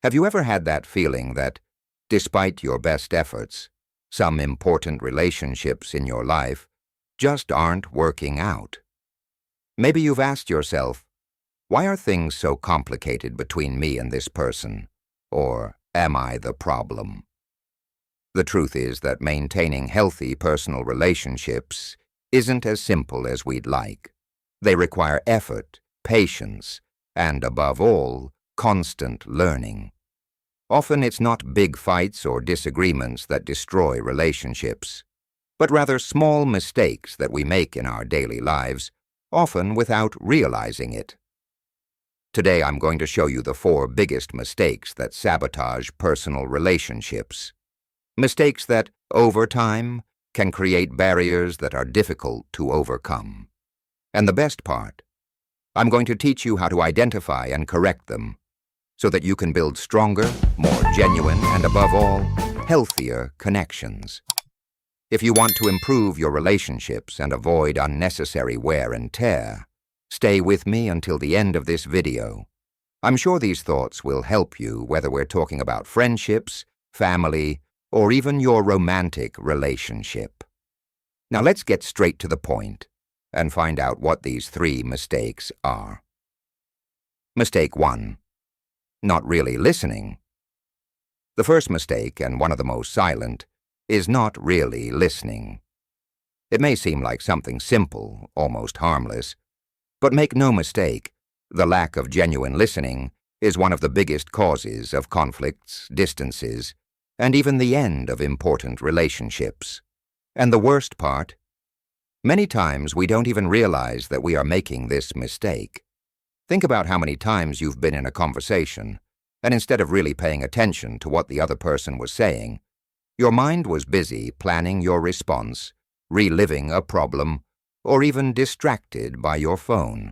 Have you ever had that feeling that, despite your best efforts, some important relationships in your life just aren't working out? Maybe you've asked yourself, why are things so complicated between me and this person? Or am I the problem? The truth is that maintaining healthy personal relationships isn't as simple as we'd like. They require effort, patience, and above all, constant learning. Often it's not big fights or disagreements that destroy relationships, but rather small mistakes that we make in our daily lives, often without realizing it. Today I'm going to show you the 4 biggest mistakes that sabotage personal relationships. Mistakes that, over time, can create barriers that are difficult to overcome. And the best part, I'm going to teach you how to identify and correct them so that you can build stronger, more genuine, and above all, healthier connections. If you want to improve your relationships and avoid unnecessary wear and tear, stay with me until the end of this video. I'm sure these thoughts will help you whether we're talking about friendships, family, or even your romantic relationship. Now let's get straight to the point and find out what these 3 mistakes are. Mistake 1. Not really listening. The first mistake, and one of the most silent, is not really listening. It may seem like something simple, almost harmless, but make no mistake, the lack of genuine listening is one of the biggest causes of conflicts, distances, and even the end of important relationships. And the worst part? Many times we don't even realize that we are making this mistake. Think about how many times you've been in a conversation, and instead of really paying attention to what the other person was saying, your mind was busy planning your response, reliving a problem, or even distracted by your phone.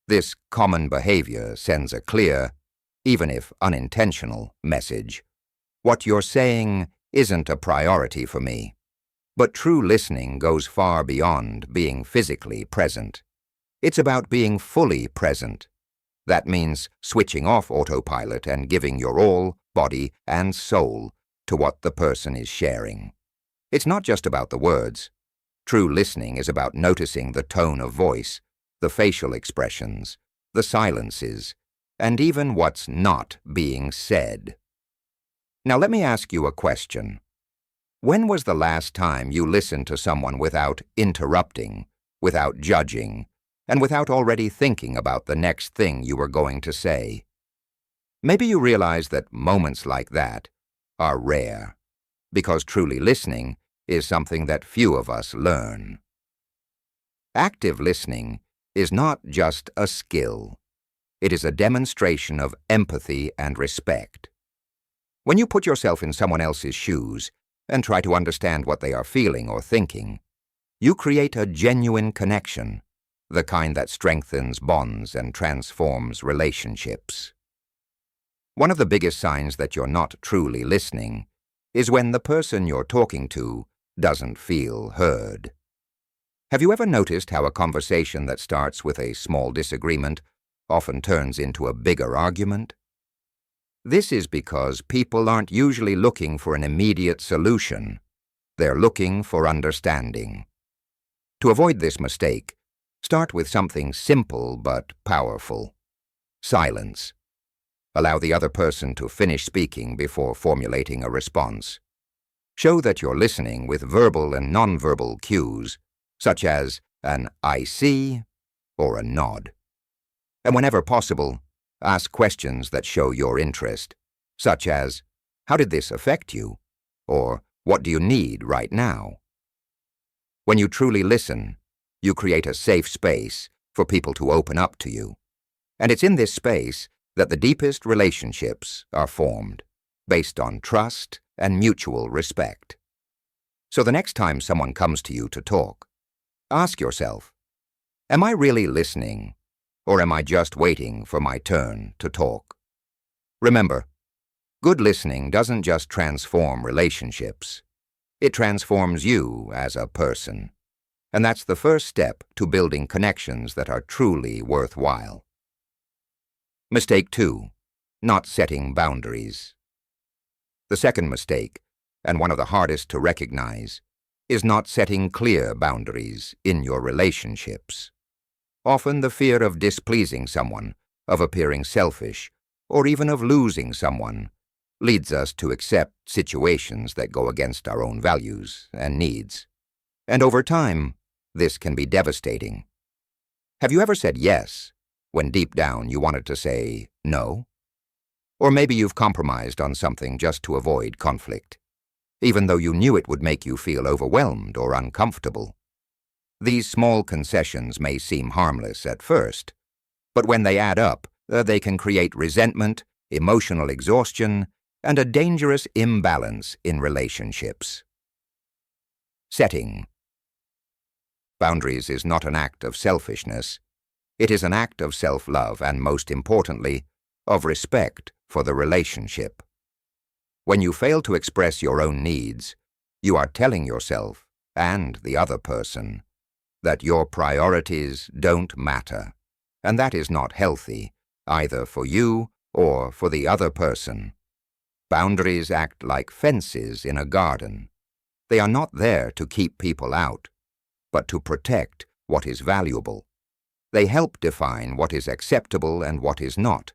This common behavior sends a clear, even if unintentional, message. What you're saying isn't a priority for me. But true listening goes far beyond being physically present. It's about being fully present. That means switching off autopilot and giving your all, body, and soul to what the person is sharing. It's not just about the words. True listening is about noticing the tone of voice, the facial expressions, the silences, and even what's not being said. Now let me ask you a question. When was the last time you listened to someone without interrupting, without judging, and without already thinking about the next thing you were going to say? Maybe you realize that moments like that are rare, because truly listening is something that few of us learn. Active listening is not just a skill. It is a demonstration of empathy and respect. When you put yourself in someone else's shoes and try to understand what they are feeling or thinking, you create a genuine connection, the kind that strengthens bonds and transforms relationships. One of the biggest signs that you're not truly listening is when the person you're talking to doesn't feel heard. Have you ever noticed how a conversation that starts with a small disagreement often turns into a bigger argument? This is because people aren't usually looking for an immediate solution. They're looking for understanding. To avoid this mistake, start with something simple but powerful. Silence. Allow the other person to finish speaking before formulating a response. Show that you're listening with verbal and nonverbal cues, such as an "I see" or a nod. And whenever possible, ask questions that show your interest, such as, "How did this affect you?" or "What do you need right now?" When you truly listen, you create a safe space for people to open up to you. And it's in this space that the deepest relationships are formed, based on trust and mutual respect. So the next time someone comes to you to talk, ask yourself, am I really listening, or am I just waiting for my turn to talk? Remember, good listening doesn't just transform relationships. It transforms you as a person. And that's the first step to building connections that are truly worthwhile. Mistake 2. not setting boundaries. The second mistake, and one of the hardest to recognize, is not setting clear boundaries in your relationships. Often the fear of displeasing someone, of appearing selfish, or even of losing someone leads us to accept situations that go against our own values and needs. And over time, this can be devastating. Have you ever said yes when deep down you wanted to say no? Or maybe you've compromised on something just to avoid conflict, even though you knew it would make you feel overwhelmed or uncomfortable. These small concessions may seem harmless at first, but when they add up, they can create resentment, emotional exhaustion, and a dangerous imbalance in relationships. Setting. Boundaries is not an act of selfishness. It is an act of self-love and, most importantly, of respect for the relationship. When you fail to express your own needs, you are telling yourself and the other person that your priorities don't matter, and that is not healthy, either for you or for the other person. Boundaries act like fences in a garden. They are not there to keep people out, but to protect what is valuable. They help define what is acceptable and what is not,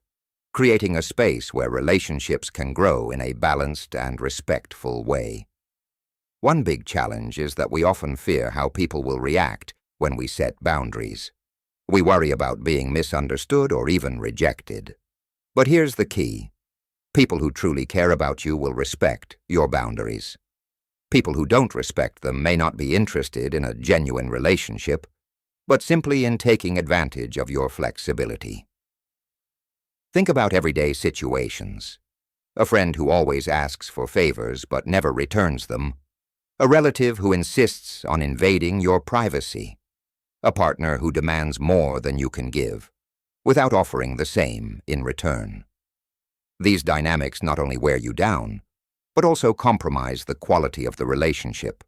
creating a space where relationships can grow in a balanced and respectful way. One big challenge is that we often fear how people will react when we set boundaries. We worry about being misunderstood or even rejected. But here's the key. People who truly care about you will respect your boundaries. People who don't respect them may not be interested in a genuine relationship, but simply in taking advantage of your flexibility. Think about everyday situations. A friend who always asks for favors but never returns them. A relative who insists on invading your privacy. A partner who demands more than you can give, without offering the same in return. These dynamics not only wear you down, but also compromise the quality of the relationship.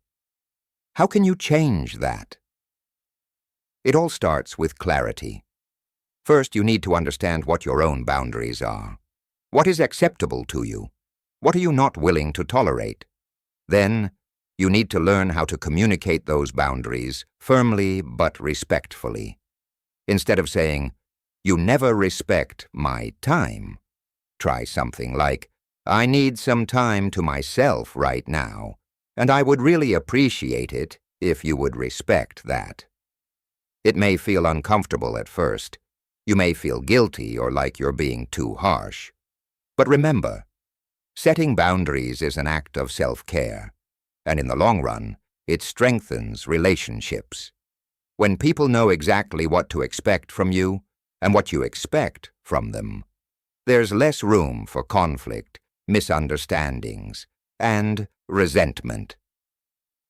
How can you change that? It all starts with clarity. First, you need to understand what your own boundaries are. What is acceptable to you? What are you not willing to tolerate? Then, you need to learn how to communicate those boundaries firmly but respectfully. Instead of saying, "You never respect my time," try something like, "I need some time to myself right now, and I would really appreciate it if you would respect that." It may feel uncomfortable at first. You may feel guilty or like you're being too harsh. But remember, setting boundaries is an act of self-care, and in the long run, it strengthens relationships. When people know exactly what to expect from you and what you expect from them, there's less room for conflict, misunderstandings, and resentment.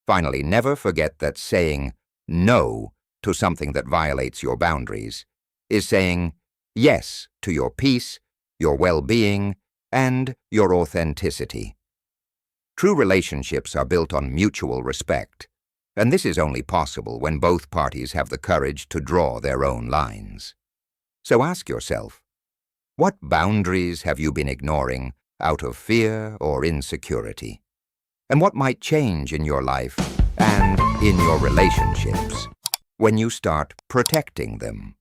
Finally, never forget that saying no to something that violates your boundaries is saying yes to your peace, your well-being, and your authenticity. True relationships are built on mutual respect, and this is only possible when both parties have the courage to draw their own lines. So ask yourself, what boundaries have you been ignoring out of fear or insecurity? And what might change in your life and in your relationships when you start protecting them?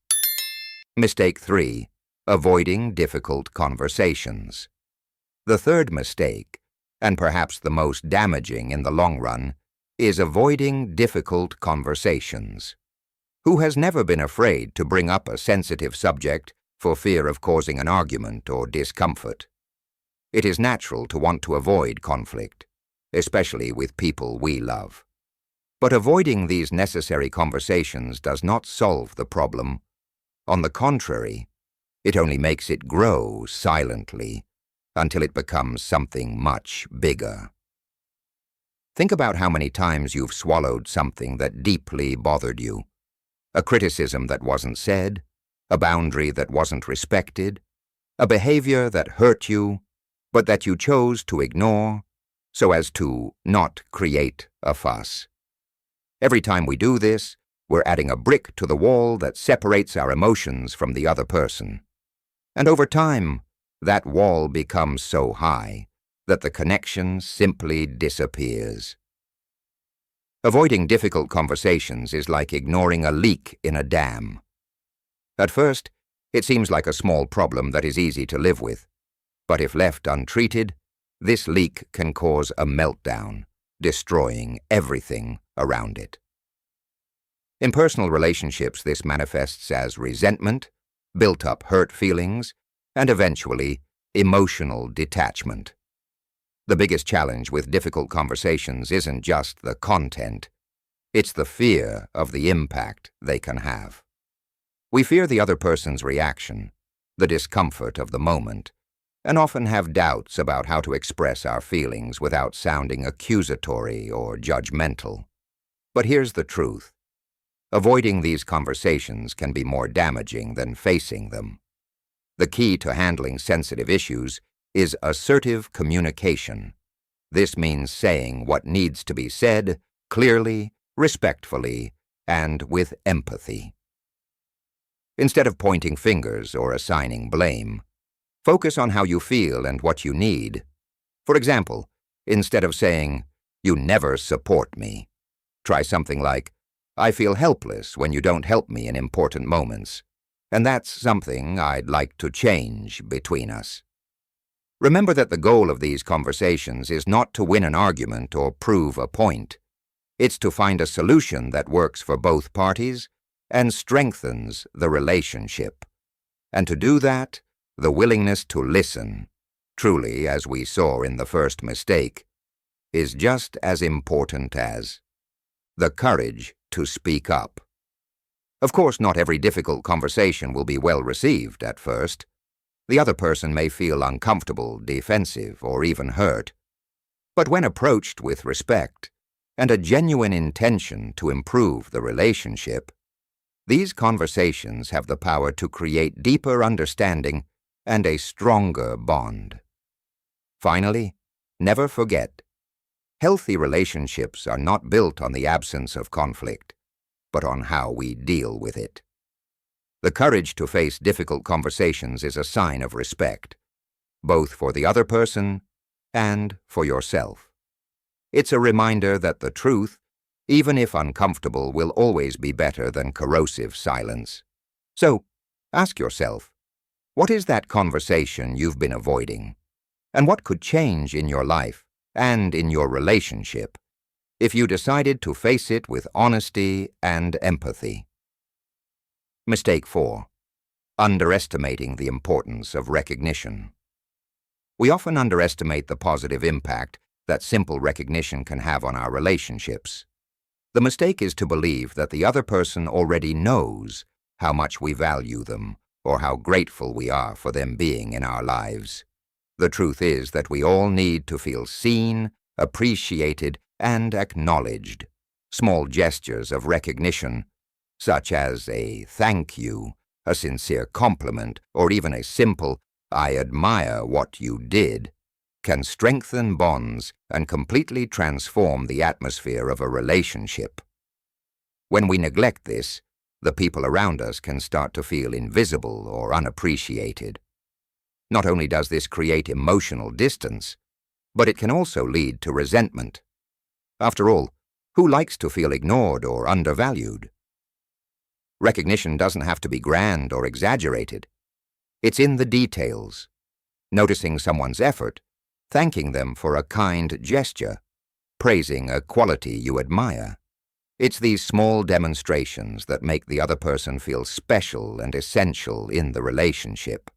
Mistake 3. Avoiding difficult conversations. The third mistake, and perhaps the most damaging in the long run, is avoiding difficult conversations. Who has never been afraid to bring up a sensitive subject for fear of causing an argument or discomfort? It is natural to want to avoid conflict, especially with people we love. But avoiding these necessary conversations does not solve the problem. On the contrary, it only makes it grow silently until it becomes something much bigger. Think about how many times you've swallowed something that deeply bothered you. A criticism that wasn't said, a boundary that wasn't respected, a behavior that hurt you, but that you chose to ignore so as to not create a fuss. Every time we do this, we're adding a brick to the wall that separates our emotions from the other person. And over time, that wall becomes so high that the connection simply disappears. Avoiding difficult conversations is like ignoring a leak in a dam. At first, it seems like a small problem that is easy to live with, but if left untreated, this leak can cause a meltdown, destroying everything around it. In personal relationships, this manifests as resentment, built-up hurt feelings, and eventually, emotional detachment. The biggest challenge with difficult conversations isn't just the content, it's the fear of the impact they can have. We fear the other person's reaction, the discomfort of the moment, and often have doubts about how to express our feelings without sounding accusatory or judgmental. But here's the truth. Avoiding these conversations can be more damaging than facing them. The key to handling sensitive issues is assertive communication. This means saying what needs to be said clearly, respectfully, and with empathy. Instead of pointing fingers or assigning blame, focus on how you feel and what you need. For example, instead of saying, "You never support me," try something like, "I feel helpless when you don't help me in important moments, and that's something I'd like to change between us." Remember that the goal of these conversations is not to win an argument or prove a point. It's to find a solution that works for both parties and strengthens the relationship. And to do that, the willingness to listen, truly, as we saw in the first mistake, is just as important as the courage to speak up. Of course, not every difficult conversation will be well received at first. The other person may feel uncomfortable, defensive, or even hurt. But when approached with respect and a genuine intention to improve the relationship, these conversations have the power to create deeper understanding and a stronger bond. Finally, never forget, healthy relationships are not built on the absence of conflict, but on how we deal with it. The courage to face difficult conversations is a sign of respect, both for the other person and for yourself. It's a reminder that the truth, even if uncomfortable, will always be better than corrosive silence. So, ask yourself, what is that conversation you've been avoiding? And what could change in your life and in your relationship if you decided to face it with honesty and empathy? Mistake 4. Underestimating the importance of recognition. We often underestimate the positive impact that simple recognition can have on our relationships. The mistake is to believe that the other person already knows how much we value them or how grateful we are for them being in our lives. The truth is that we all need to feel seen, appreciated, and acknowledged. Small gestures of recognition, such as a thank you, a sincere compliment, or even a simple "I admire what you did," can strengthen bonds and completely transform the atmosphere of a relationship. When we neglect this, the people around us can start to feel invisible or unappreciated. Not only does this create emotional distance, but it can also lead to resentment. After all, who likes to feel ignored or undervalued? Recognition doesn't have to be grand or exaggerated. It's in the details. Noticing someone's effort, thanking them for a kind gesture, praising a quality you admire. It's these small demonstrations that make the other person feel special and essential in the relationship.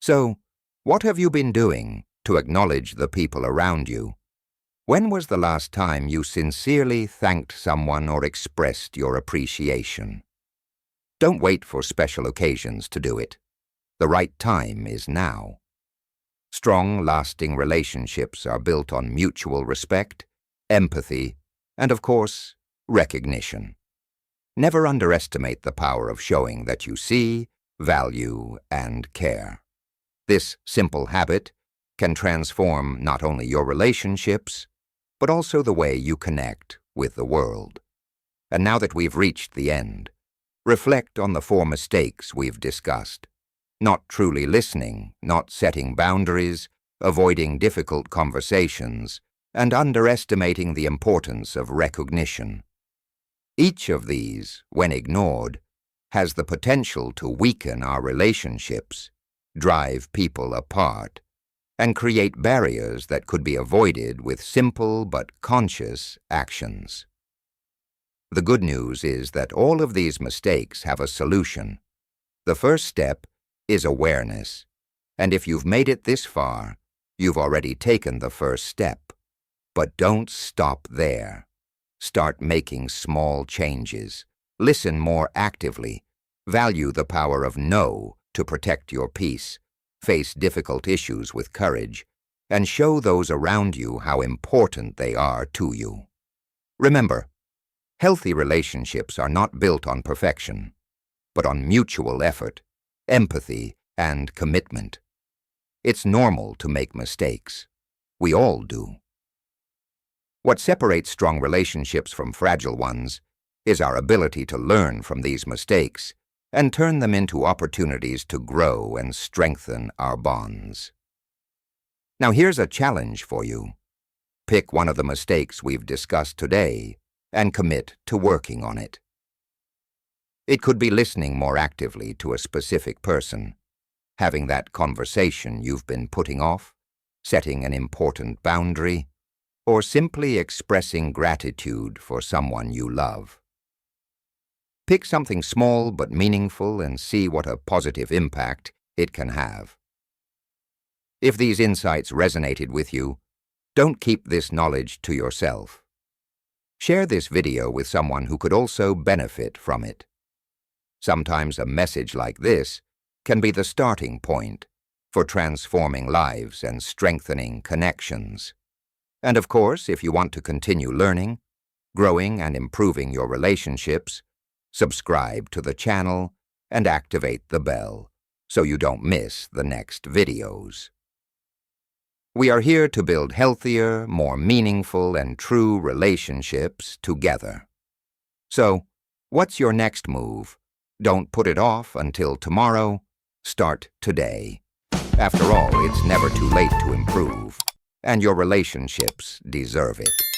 So, what have you been doing to acknowledge the people around you? When was the last time you sincerely thanked someone or expressed your appreciation? Don't wait for special occasions to do it. The right time is now. Strong, lasting relationships are built on mutual respect, empathy, and, of course, recognition. Never underestimate the power of showing that you see, value, and care. This simple habit can transform not only your relationships, but also the way you connect with the world. And now that we've reached the end, reflect on the 4 mistakes we've discussed. not truly listening, not setting boundaries, avoiding difficult conversations, and underestimating the importance of recognition. Each of these, when ignored, has the potential to weaken our relationships, drive people apart, and create barriers that could be avoided with simple but conscious actions. The good news is that all of these mistakes have a solution. The first step is awareness, and if you've made it this far, you've already taken the first step. But don't stop there. Start making small changes. Listen more actively. Value the power of no to protect your peace. Face difficult issues with courage, and show those around you how important they are to you. Remember, healthy relationships are not built on perfection, but on mutual effort, empathy, and commitment. It's normal to make mistakes. We all do. What separates strong relationships from fragile ones is our ability to learn from these mistakes and turn them into opportunities to grow and strengthen our bonds. Now here's a challenge for you. Pick one of the mistakes we've discussed today and commit to working on it. It could be listening more actively to a specific person, having that conversation you've been putting off, setting an important boundary, or simply expressing gratitude for someone you love. Pick something small but meaningful and see what a positive impact it can have. If these insights resonated with you, don't keep this knowledge to yourself. Share this video with someone who could also benefit from it. Sometimes a message like this can be the starting point for transforming lives and strengthening connections. And of course, if you want to continue learning, growing, and improving your relationships, subscribe to the channel and activate the bell so you don't miss the next videos. We are here to build healthier, more meaningful, and true relationships together. So, what's your next move? Don't put it off until tomorrow. Start today. After all, it's never too late to improve, and your relationships deserve it.